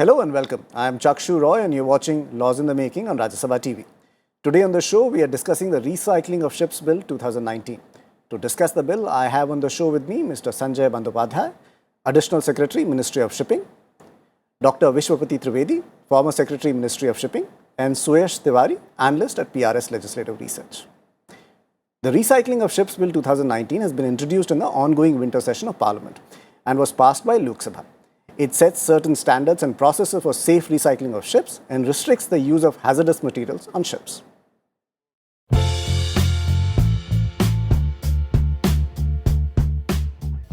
Hello and welcome. I am Chakshu Roy and you're watching Laws in the Making on Rajya Sabha TV. Today on the show, we are discussing the Recycling of Ships Bill 2019. To discuss the bill, I have on the show with me Mr. Sanjay Bandopadhyaya, Additional Secretary, Ministry of Shipping, Dr. Vishwapati Trivedi, former Secretary, Ministry of Shipping, and Suyash Tiwari, Analyst at PRS Legislative Research. The Recycling of Ships Bill 2019 has been introduced in the ongoing winter session of Parliament and was passed by Lok Sabha. It sets certain standards and processes for safe recycling of ships and restricts the use of hazardous materials on ships.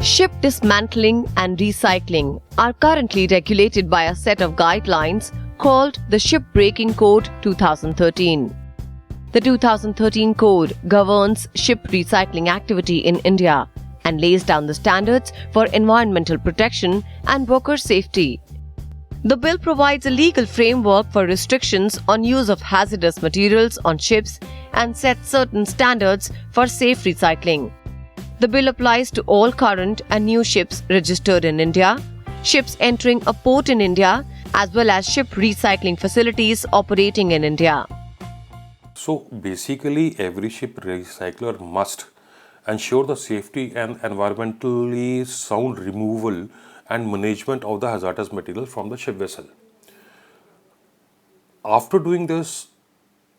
Ship dismantling and recycling are currently regulated by a set of guidelines called the Shipbreaking Code 2013. The 2013 code governs ship recycling activity in India and lays down the standards for environmental protection and worker safety. The bill provides a legal framework for restrictions on use of hazardous materials on ships and sets certain standards for safe recycling. The bill applies to all current and new ships registered in India, ships entering a port in India, as well as ship recycling facilities operating in India. So basically, every ship recycler must ensure the safety and environmentally sound removal and management of the hazardous material from the ship vessel. After doing this,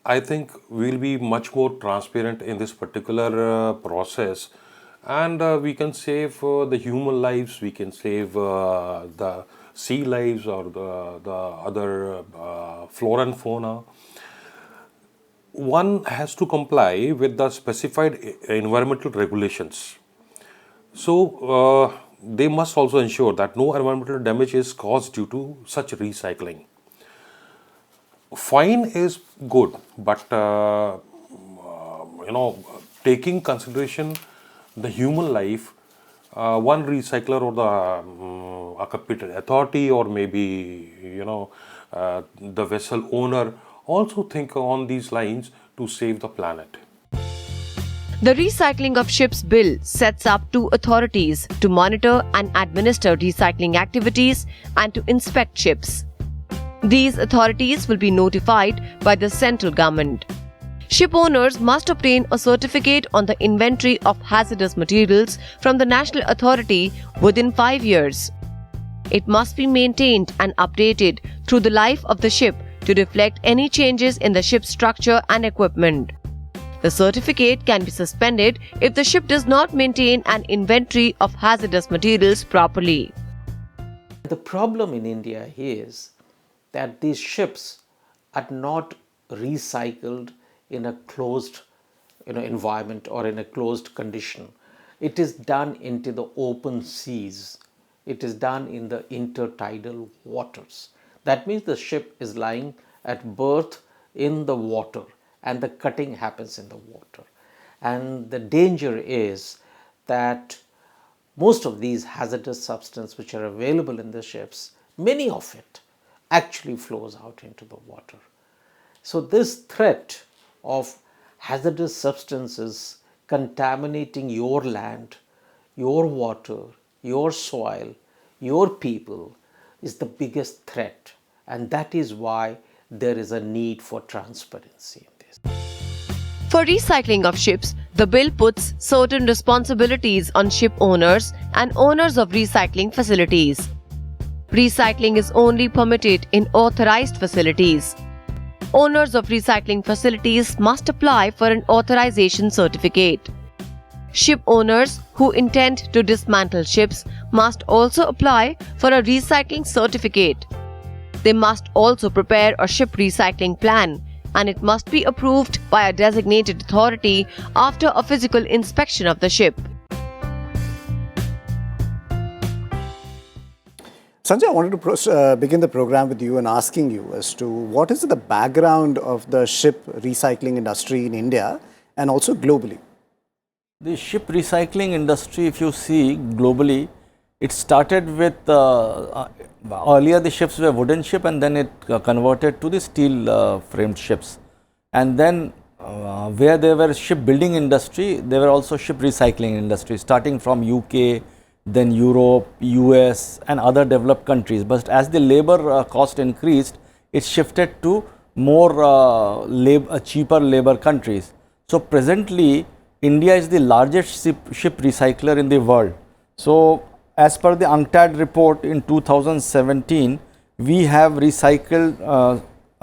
I think we'll be much more transparent in this particular process, and we can save the human lives, we can save the sea lives or the other flora and fauna. One has to comply with the specified environmental regulations. So, they must also ensure that no environmental damage is caused due to such recycling. Fine is good, but taking consideration the human life, one recycler or the competent authority or maybe the vessel owner also think on these lines to save the planet. The Recycling of Ships Bill sets up two authorities to monitor and administer recycling activities and to inspect ships. These authorities will be notified by the central government. Ship owners must obtain a certificate on the inventory of hazardous materials from the national authority within 5 years. It must be maintained and updated through the life of the ship to reflect any changes in the ship's structure and equipment. The certificate can be suspended if the ship does not maintain an inventory of hazardous materials properly. The problem in India is that these ships are not recycled in a closed environment or in a closed condition. It is done into the open seas. It is done in the intertidal waters. That means the ship is lying at berth in the water and the cutting happens in the water. And the danger is that most of these hazardous substances which are available in the ships, many of it actually flows out into the water. So this threat of hazardous substances contaminating your land, your water, your soil, your people is the biggest threat, and that is why there is a need for transparency in this. For recycling of ships, the bill puts certain responsibilities on ship owners and owners of recycling facilities. Recycling is only permitted in authorized facilities. Owners of recycling facilities must apply for an authorization certificate. Ship owners who intend to dismantle ships must also apply for a recycling certificate. They must also prepare a ship recycling plan, and it must be approved by a designated authority after a physical inspection of the ship. Sanjay, I wanted to begin the program with you and asking you as to what is the background of the ship recycling industry in India and also globally. The ship recycling industry, if you see globally, it started with earlier the ships were wooden ship and then it converted to the steel framed ships. And then where there were shipbuilding industry, there were also ship recycling industry starting from UK, then Europe, US and other developed countries. But as the labor cost increased, it shifted to more cheaper labor countries. So presently, India is the largest ship recycler in the world. So as per the UNCTAD report in 2017, we have recycled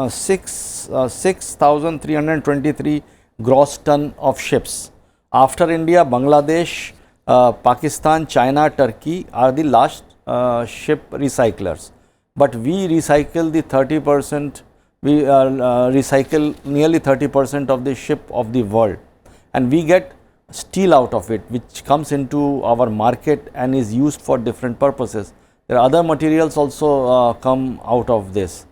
6,323 gross ton of ships. After India, Bangladesh, Pakistan, China, Turkey are the last ship recyclers. But we recycle the 30%, we recycle nearly 30% of the ship of the world. And we get steel out of it, which comes into our market and is used for different purposes. There are other materials also come out of this.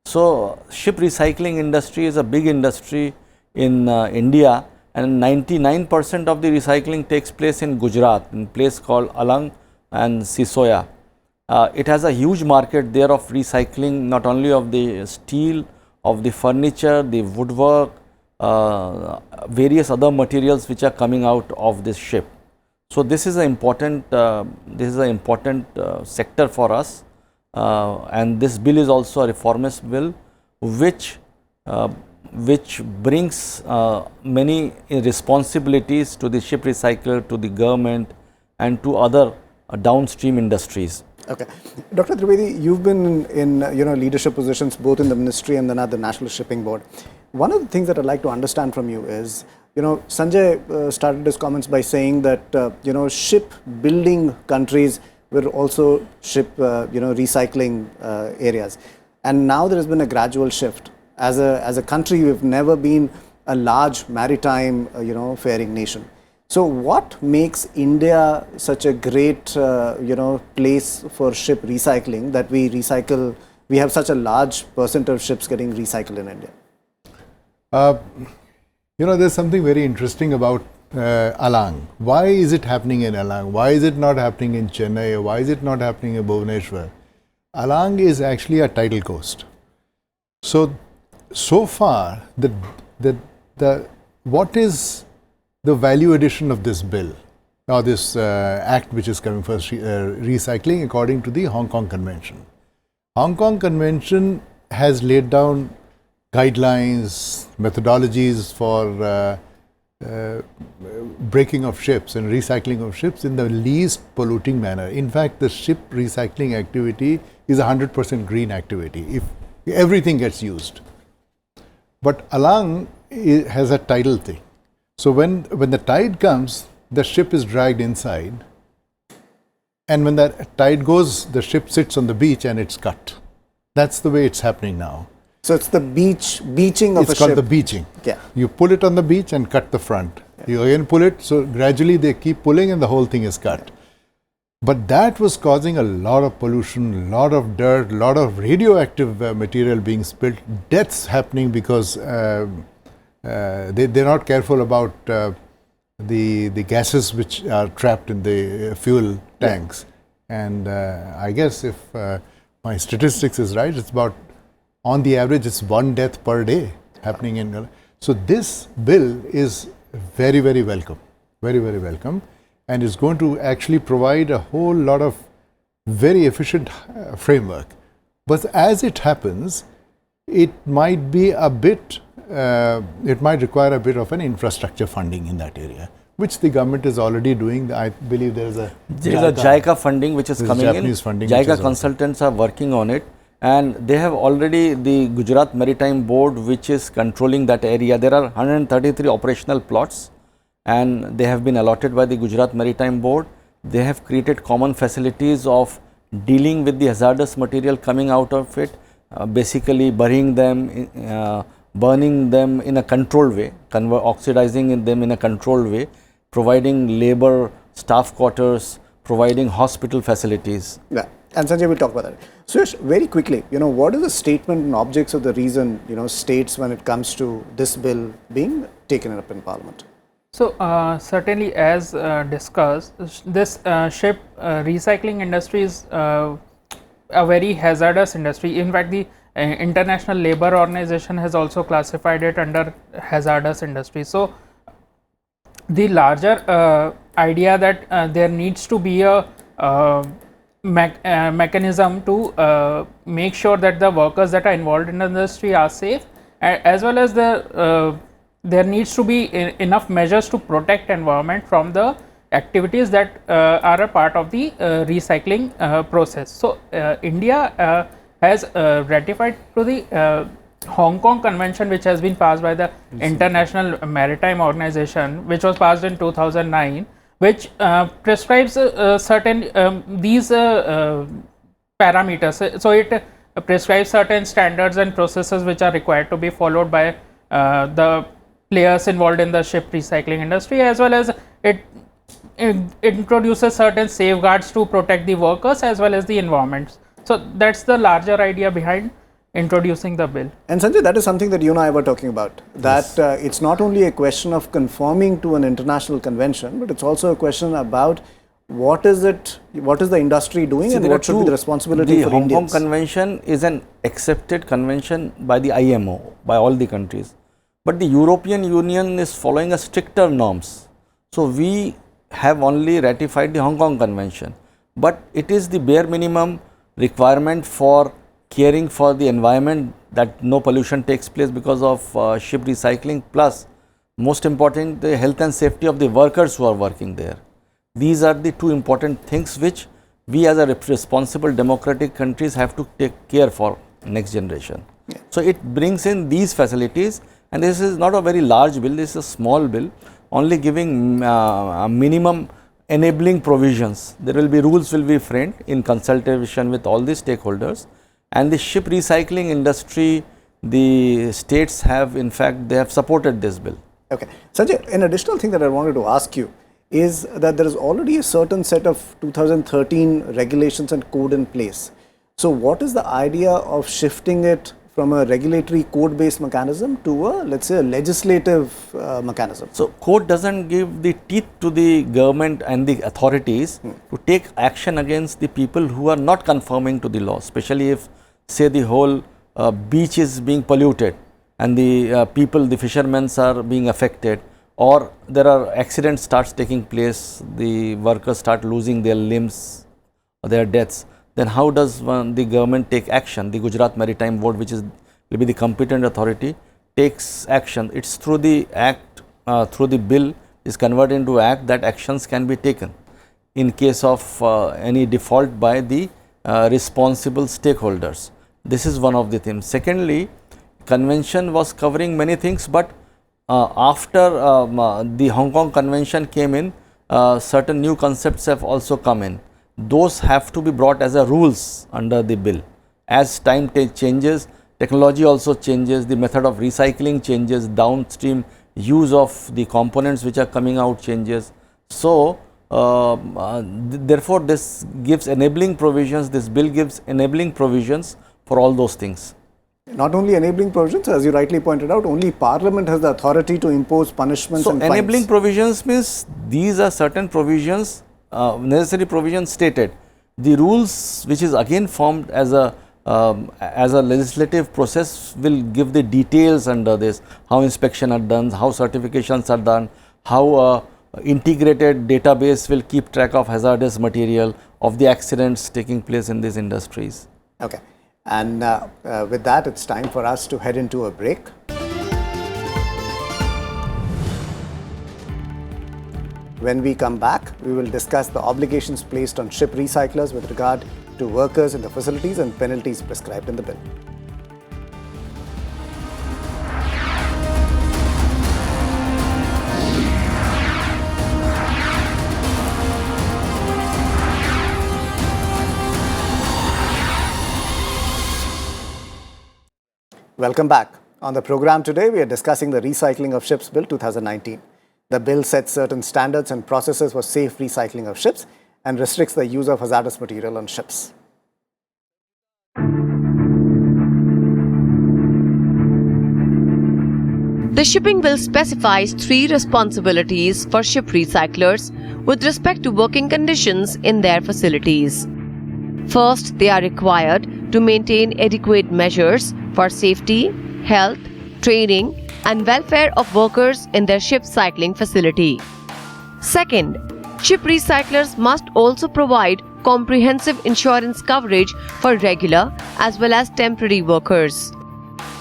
So ship recycling industry is a big industry in India, and 99% of the recycling takes place in Gujarat, in a place called Alang and Sisoya. It has a huge market there of recycling, not only of the steel, of the furniture, the woodwork, various other materials which are coming out of this ship. So this is an important sector for us, and this bill is also a reformist bill, which brings many responsibilities to the ship recycler, to the government, and to other downstream industries. Okay, Dr. Trivedi, you've been in leadership positions both in the ministry and then at the National Shipping Board. One of the things that I'd like to understand from you is, Sanjay started his comments by saying that ship building countries were also ship recycling areas, and now there has been a gradual shift. As a country, we've never been a large maritime faring nation. So what makes India such a great place for ship recycling, that we have such a large percent of ships getting recycled in India? There's something very interesting about Alang. Why is it happening in Alang? Why is it not happening in Chennai? Why is it not happening in Bhubaneswar? Alang is actually a tidal coast. So far, what is the value addition of this bill, or this act which is coming for recycling, according to the Hong Kong Convention? Hong Kong Convention has laid down guidelines, methodologies for breaking of ships and recycling of ships in the least polluting manner. In fact, the ship recycling activity is a 100% green activity if everything gets used. But Alang has a tidal thing. So when the tide comes, the ship is dragged inside, and when that tide goes, the ship sits on the beach and it's cut. That's the way it's happening now. So it's the beaching of a ship. It's called the beaching. Yeah. You pull it on the beach and cut the front. Yeah. You again pull it, so gradually they keep pulling and the whole thing is cut. But that was causing a lot of pollution, a lot of dirt, a lot of radioactive material being spilled, deaths happening because they're not careful about the gases which are trapped in the fuel tanks. Yeah. And I guess if my statistics is right, it's about, on the average, it's 1 death per day happening in. So this bill is very, very welcome, very, very welcome, and is going to actually provide a whole lot of very efficient framework. But as it happens, it might be a bit, it might require a bit of an infrastructure funding in that area, which the government is already doing. I believe there is a JICA funding which is coming Japanese in. Funding JICA consultants are working on it, and they have already the Gujarat Maritime Board, which is controlling that area. There are 133 operational plots, and they have been allotted by the Gujarat Maritime Board. They have created common facilities of dealing with the hazardous material coming out of it, basically burying them, burning them in a controlled way, oxidizing them in a controlled way, providing labor, staff quarters, providing hospital facilities. Yeah, and Sanjay will talk about that. Suyash, very quickly, what is the statement and objects of the reason, states when it comes to this bill being taken up in Parliament? So, certainly as discussed, this ship recycling industry is a very hazardous industry. In fact, the International Labour Organization has also classified it under hazardous industry. So, the larger idea that there needs to be a mechanism to make sure that the workers that are involved in the industry are safe, as well as there needs to be enough measures to protect environment from the activities that are a part of the recycling process. So, India has ratified to the Hong Kong Convention, which has been passed by the International Maritime Organization, which was passed in 2009, which prescribes certain these parameters. So, it prescribes certain standards and processes which are required to be followed by the players involved in the ship recycling industry, as well as it introduces certain safeguards to protect the workers as well as the environment. So, that is the larger idea behind introducing the bill. And Sanjay, that is something that you and I were talking about, that it's not only a question of conforming to an international convention, but it's also a question about what is the industry doing and what should be the responsibility for Indians. The Hong Indians. Kong Convention is an accepted convention by the IMO, by all the countries. But the European Union is following a stricter norms. So, we have only ratified the Hong Kong Convention, but it is the bare minimum requirement for caring for the environment, that no pollution takes place because of ship recycling, plus most important, the health and safety of the workers who are working there. These are the two important things which we as a responsible democratic countries have to take care for next generation. Yeah. So, it brings in these facilities, and this is not a very large bill, this is a small bill, only giving minimum enabling provisions. There will be rules will be framed in consultation with all the stakeholders. And the ship recycling industry, the states have, in fact, they have supported this bill. Okay. Sanjay, an additional thing that I wanted to ask you is that there is already a certain set of 2013 regulations and code in place. So, what is the idea of shifting it from a regulatory code-based mechanism to a, let's say, a legislative mechanism? So, code doesn't give the teeth to the government and the authorities to take action against the people who are not conforming to the law, especially if, say, the whole beach is being polluted and the people, the fishermen are being affected, or there are accidents starts taking place, the workers start losing their limbs, their deaths. Then how does the government take action? The Gujarat Maritime Board, which is will be the competent authority, takes action. It's through the act, through the bill is converted into act that actions can be taken in case of any default by the responsible stakeholders. This is one of the things. Secondly, convention was covering many things, but after the Hong Kong Convention came in, certain new concepts have also come in. Those have to be brought as a rules under the bill. As time changes, technology also changes, the method of recycling changes, downstream use of the components which are coming out changes. So, therefore, this gives enabling provisions, this bill gives enabling provisions for all those things. Not only enabling provisions, as you rightly pointed out, only Parliament has the authority to impose punishments and fines. So, enabling provisions means these are certain provisions, necessary provisions stated. The rules which is again formed as a legislative process will give the details under this, how inspection are done, how certifications are done, how integrated database will keep track of hazardous material, of the accidents taking place in these industries. Okay. And with that, it's time for us to head into a break. When we come back, we will discuss the obligations placed on ship recyclers with regard to workers in the facilities and penalties prescribed in the bill. Welcome back. On the program today, we are discussing the Recycling of Ships Bill 2019. The bill sets certain standards and processes for safe recycling of ships and restricts the use of hazardous material on ships. The shipping bill specifies 3 responsibilities for ship recyclers with respect to working conditions in their facilities. First, they are required to maintain adequate measures for safety, health, training, and welfare of workers in their ship cycling facility. Second, ship recyclers must also provide comprehensive insurance coverage for regular as well as temporary workers.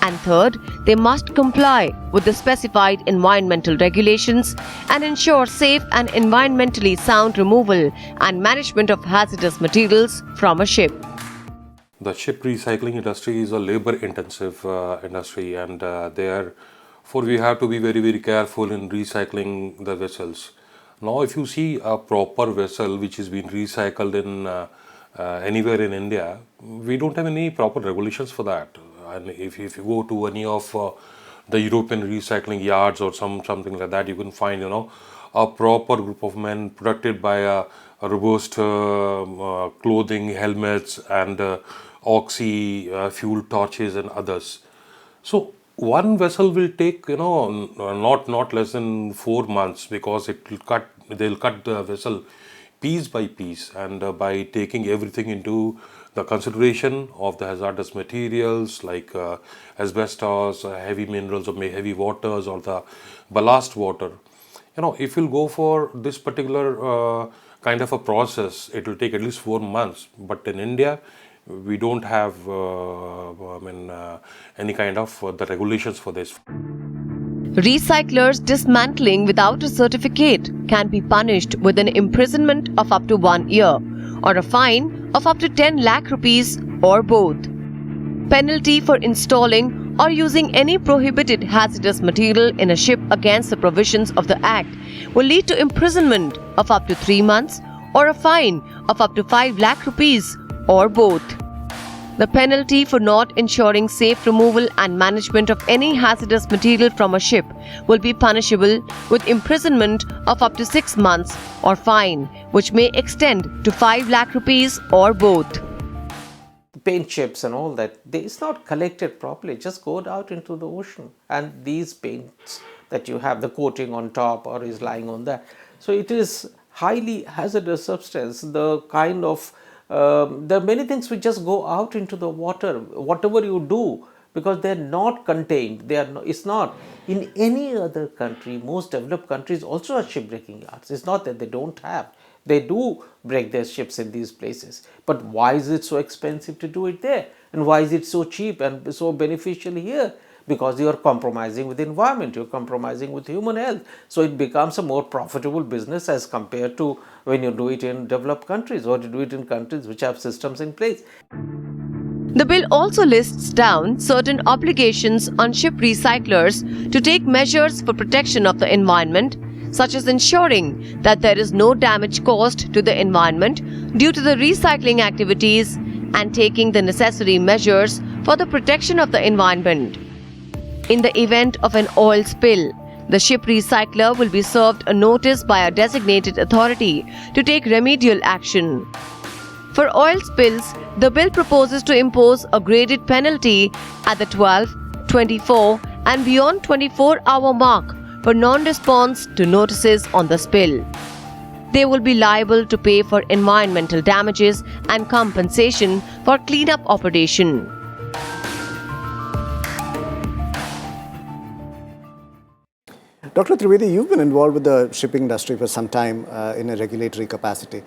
And third, they must comply with the specified environmental regulations and ensure safe and environmentally sound removal and management of hazardous materials from a ship. The ship recycling industry is a labor intensive industry, and therefore we have to be very, very careful in recycling the vessels. Now, if you see a proper vessel which is being recycled in anywhere in India, we don't have any proper regulations for that. And if you go to any of the European recycling yards or something like that, you can find a proper group of men protected by a robust clothing, helmets, and oxy fuel torches and others. So one vessel will take not less than 4 months, because they'll cut the vessel piece by piece, and by taking everything into the consideration of the hazardous materials like asbestos, heavy minerals, or heavy waters, or the ballast water. If you'll go for this particular kind of a process, it will take at least 4 months. But in India, we don't have any kind of the regulations for this. Recyclers dismantling without a certificate can be punished with an imprisonment of up to 1 year or a fine of up to 10 lakh rupees or both. Penalty for installing or using any prohibited hazardous material in a ship against the provisions of the Act will lead to imprisonment of up to 3 months or a fine of up to 5 lakh rupees or both. The penalty for not ensuring safe removal and management of any hazardous material from a ship will be punishable with imprisonment of up to 6 months or fine, which may extend to 5 lakh rupees or both. Paint chips and all that, it's not collected properly, just go out into the ocean, and these paints that you have, the coating on top or is lying on that, so it is highly hazardous substance. The kind of there are many things which just go out into the water, whatever you do, because they are not contained. It's not in any other country. Most developed countries also have shipbreaking yards. It's not that they don't have. They do break their ships in these places. But why is it so expensive to do it there? And why is it so cheap and so beneficial here? Because you are compromising with the environment, you are compromising with human health. So it becomes a more profitable business as compared to when you do it in developed countries or you do it in countries which have systems in place. The bill also lists down certain obligations on ship recyclers to take measures for protection of the environment, such as ensuring that there is no damage caused to the environment due to the recycling activities and taking the necessary measures for the protection of the environment. In the event of an oil spill, the ship recycler will be served a notice by a designated authority to take remedial action. For oil spills, the bill proposes to impose a graded penalty at the 12, 24 and beyond 24-hour mark for non-response to notices on the spill. They will be liable to pay for environmental damages and compensation for cleanup operation. Dr. Trivedi, you've been involved with the shipping industry for some time in a regulatory capacity.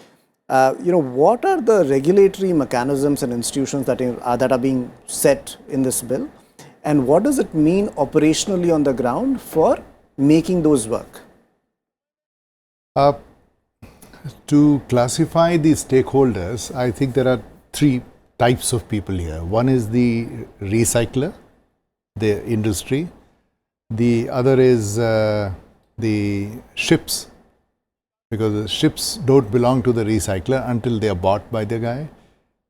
What are the regulatory mechanisms and institutions that are being set in this bill? And what does it mean operationally on the ground for making those work? To classify the stakeholders, I think there are 3 types of people here. One is the recycler, the industry. The other is the ships, because the ships don't belong to the recycler until they are bought by the guy,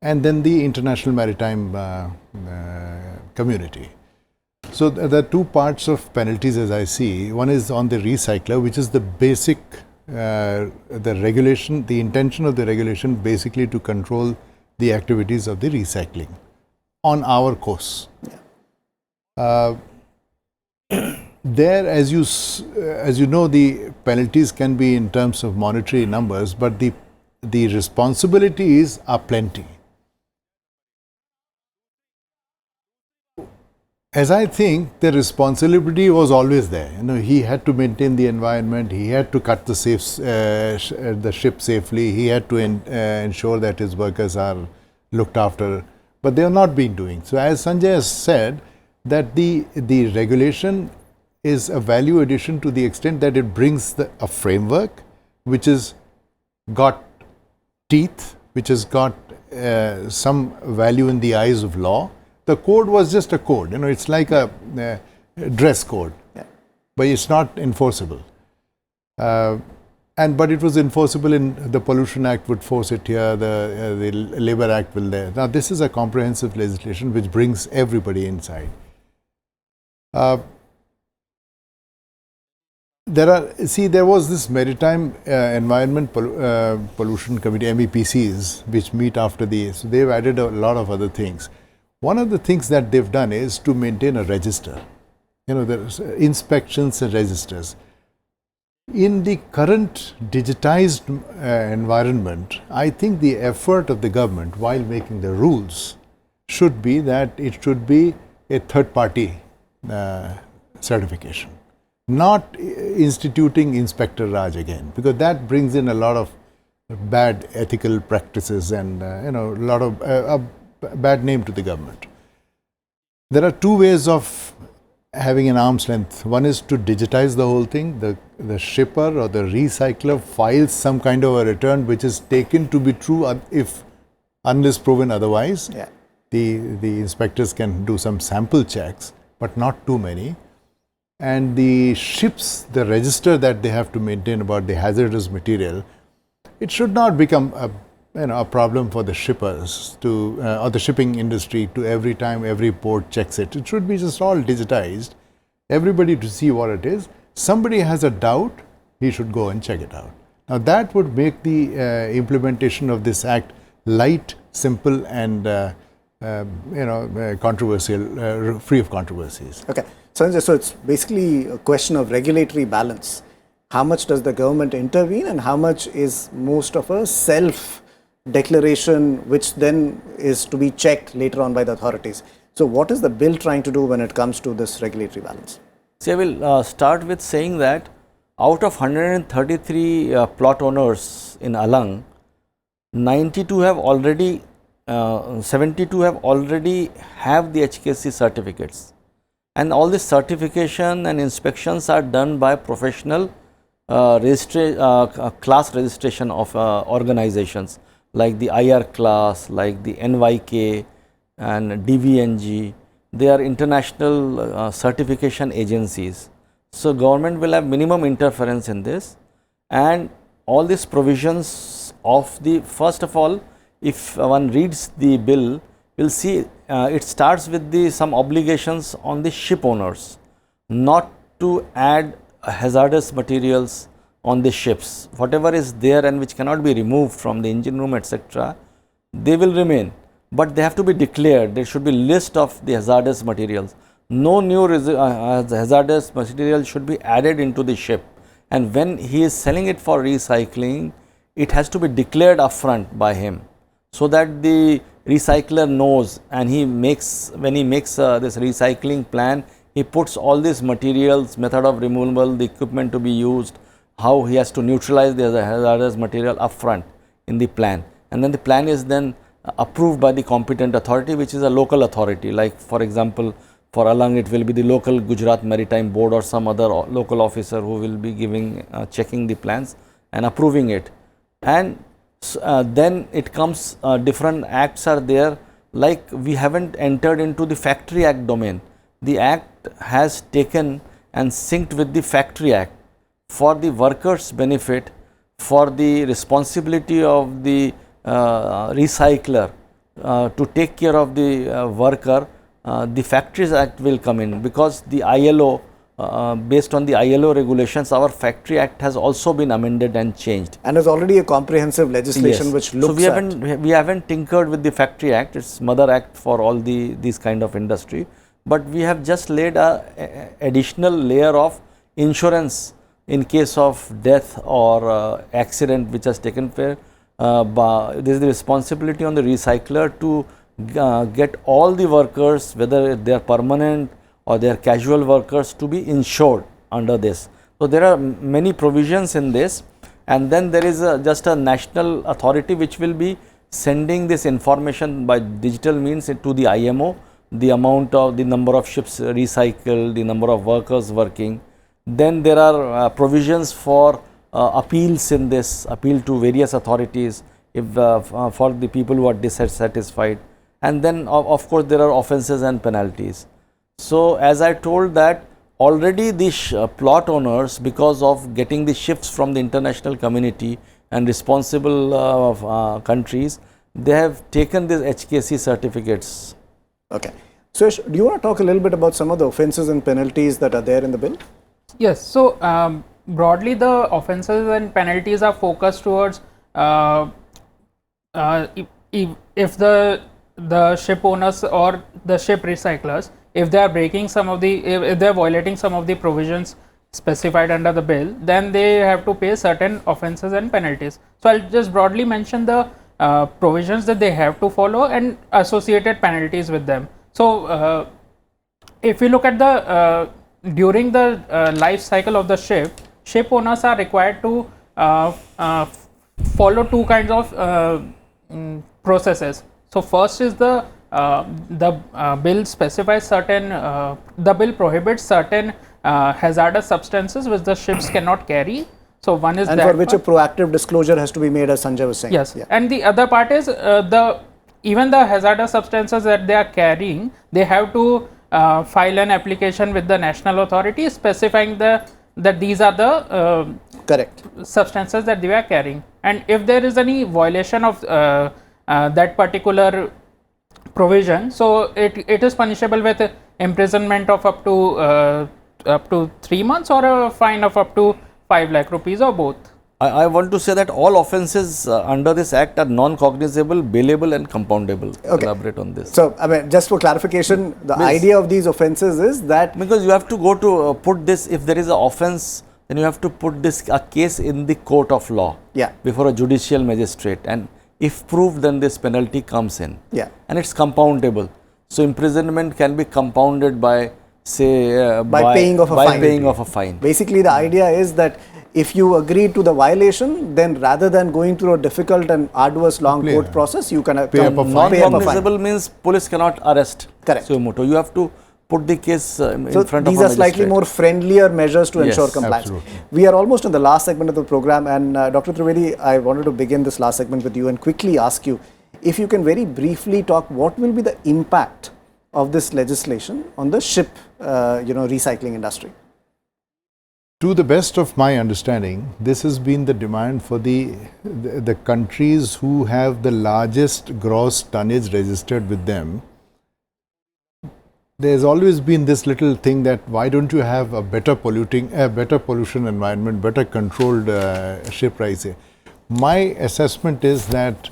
and then the international maritime community. So there are 2 parts of penalties as I see. One is on the recycler, which is the basic, the regulation, the intention of the regulation basically to control the activities of the recycling on our course. There, as you know, the penalties can be in terms of monetary numbers, but the responsibilities are plenty. as I think, the responsibility was always there. You know, he had to maintain the environment. He had to cut the the ship safely. He had to ensure that his workers are looked after. But they have not been doing. So, as Sanjay has said, that the regulation is a value addition to the extent that it brings a framework which has got teeth, which has got some value in the eyes of law. The code was just a code, you know, it's like a dress code, but it's not enforceable. But it was enforceable in the Pollution Act would force it here, the Labour Act will there. Now, this is a comprehensive legislation which brings everybody inside. There was this Maritime Environment Pollution Committee, MEPCs, which meet after so they've added a lot of other things. One of the things that they've done is to maintain a register. You know, there's inspections and registers. In the current digitized environment, I think the effort of the government while making the rules should be that it should be a third-party certification, not instituting Inspector Raj again, because that brings in a lot of bad ethical practices and you know, a lot of bad name to the government. There are two ways of having an arm's length. One is to digitize the whole thing. The shipper or the recycler files some kind of a return which is taken to be true unless proven otherwise. Yeah. The inspectors can do some sample checks, but not too many. And the ships, the register that they have to maintain about the hazardous material, it should not become a problem for the shippers to or the shipping industry to every time every port checks it. It should be just all digitized, everybody to see what it is. Somebody has a doubt, he should go and check it out. Now that would make the implementation of this act light, simple, and controversial, free of controversies. Okay, Sanjay, so it's basically a question of regulatory balance. How much does the government intervene, and how much is most of a self-declaration, which then is to be checked later on by the authorities? So what is the bill trying to do when it comes to this regulatory balance? See, I will start with saying that out of 133 plot owners in Alang, 72 have already 72 have already have the HKC certificates, and all this certification and inspections are done by professional class registration of organizations like the IR class, like the NYK and DVNG. They are international certification agencies. So government will have minimum interference in this, and all these provisions of the, first of all, if one reads the bill, will see it starts with some obligations on the ship owners not to add hazardous materials on the ships. Whatever is there and which cannot be removed from the engine room, etc., they will remain, but they have to be declared. There should be list of the hazardous materials. No new hazardous material should be added into the ship, and when he is selling it for recycling, it has to be declared upfront by him, so that the recycler knows, and he makes, when he makes this recycling plan, he puts all these materials, method of removal, the equipment to be used, how he has to neutralize the hazardous material upfront in the plan, and then the plan is then approved by the competent authority, which is a local authority. Like for example, for Alang it will be the local Gujarat Maritime Board or some other local officer who will be giving checking the plans and approving it. And then it comes, different acts are there, like we haven't entered into the Factory Act domain. The act has taken and synced with the Factory Act for the workers' benefit, for the responsibility of the recycler to take care of the worker. The Factories Act will come in, because the ILO, based on the ILO regulations, our Factory Act has also been amended and changed. And there's already a comprehensive legislation which looks so we haven't tinkered with the Factory Act. It's Mother Act for all these kind of industry, but we have just laid a additional layer of insurance in case of death or accident which has taken place. There is the responsibility on the recycler to get all the workers, whether they are permanent or their casual workers to be insured under this. So, there are many provisions in this, and then there is just a national authority which will be sending this information by digital means to the IMO, the amount of the number of ships recycled, the number of workers working. Then there are provisions for appeals in this, appeal to various authorities if for the people who are dissatisfied, and then of course there are offences and penalties. So, as I told that already the plot owners, because of getting the ships from the international community and responsible countries, they have taken these HKC certificates. Okay. Suyash, do you want to talk a little bit about some of the offences and penalties that are there in the bill? Yes. So, broadly the offences and penalties are focused towards if the ship owners or the ship recyclers, if they are breaking some of the, if they are violating some of the provisions specified under the bill, then they have to pay certain offences and penalties. So, I will just broadly mention the provisions that they have to follow and associated penalties with them. So, if you look at the during the life cycle of the ship owners are required to follow two kinds of processes. So, first is the bill specifies certain, the bill prohibits certain hazardous substances which the ships cannot carry. So, one is and that for which a proactive disclosure has to be made, as Sanjay was saying. Yes, yeah. And the other part is even the hazardous substances that they are carrying, they have to file an application with the national authority specifying that these are the correct substances that they are carrying, and if there is any violation of that particular provision, so it is punishable with imprisonment of up to 3 months or a fine of up to 5 lakh rupees or both. I want to say that all offences under this act are non-cognizable, bailable and compoundable. Okay. Elaborate on this. So, I mean, just for clarification, the idea of these offences is that because you have to go to put this, if there is an offence, then you have to put this a case in the court of law, yeah, before a judicial magistrate, and if proved, then this penalty comes in, yeah, and it's compoundable. So, imprisonment can be compounded by, say, by paying of a fine. fine. Basically, the idea is that if you agree to the violation, then rather than going through a difficult and arduous long court process, you can pay up a fine. Non-cognizable means police cannot arrest. Correct. Suyamoto. You have to put the case in So front of these a are slightly magistrate. more friendlier measures to ensure Yes, compliance. absolutely. We are almost in the last segment of the program, and Dr. Trivedi, I wanted to begin this last segment with you and quickly ask you if you can very briefly talk what will be the impact of this legislation on the ship recycling industry. To the best of my understanding, this has been the demand for the countries who have the largest gross tonnage registered with them. There's always been this little thing that why don't you have a better pollution environment, better controlled ship rising. My assessment is that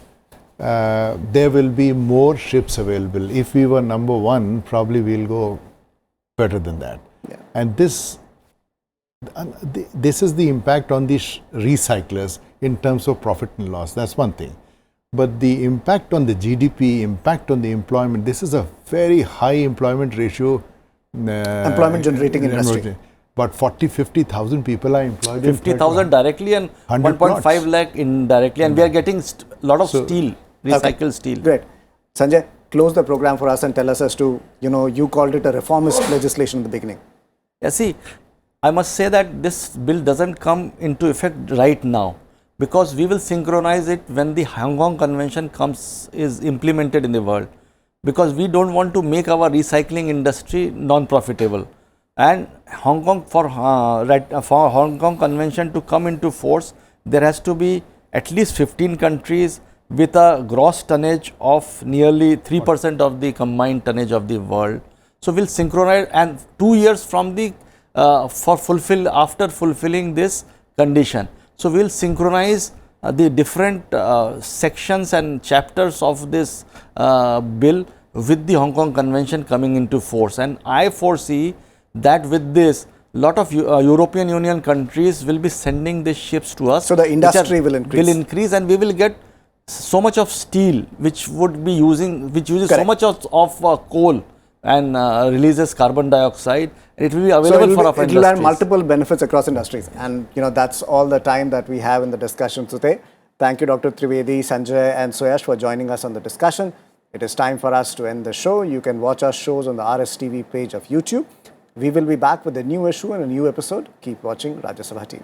there will be more ships available. If we were number one, probably we'll go better than that. Yeah. And this is the impact on the recyclers in terms of profit and loss. That's one thing. But the impact on the GDP, impact on the employment, this is a very high employment ratio. Employment generating industry. About 40,000-50,000 people are employed. 50,000 directly and 1.5 lakh indirectly, and we are getting a lot of steel, recycled steel. Great. Sanjay, close the program for us and tell us as to, you called it a reformist legislation in the beginning. Yeah, see, I must say that this bill doesn't come into effect right now, because we will synchronize it when the Hong Kong Convention is implemented in the world, because we don't want to make our recycling industry non-profitable. And Hong Kong, for Hong Kong Convention to come into force, there has to be at least 15 countries with a gross tonnage of nearly 3% of the combined tonnage of the world. So, we will synchronize, and 2 years from the after fulfilling this condition. So, we will synchronize the different sections and chapters of this bill with the Hong Kong Convention coming into force, and I foresee that with this, lot of European Union countries will be sending these ships to us. So, the industry will increase. And we will get so much of steel which would be uses Correct. so much of coal and releases carbon dioxide. It will be available for our It will have multiple benefits across industries, and that's all the time that we have in the discussion today. Thank you, Dr. Trivedi, Sanjay, and Suyash for joining us on the discussion. It is time for us to end the show. You can watch our shows on the RSTV page of YouTube. We will be back with a new issue and a new episode. Keep watching Rajya Sabha TV.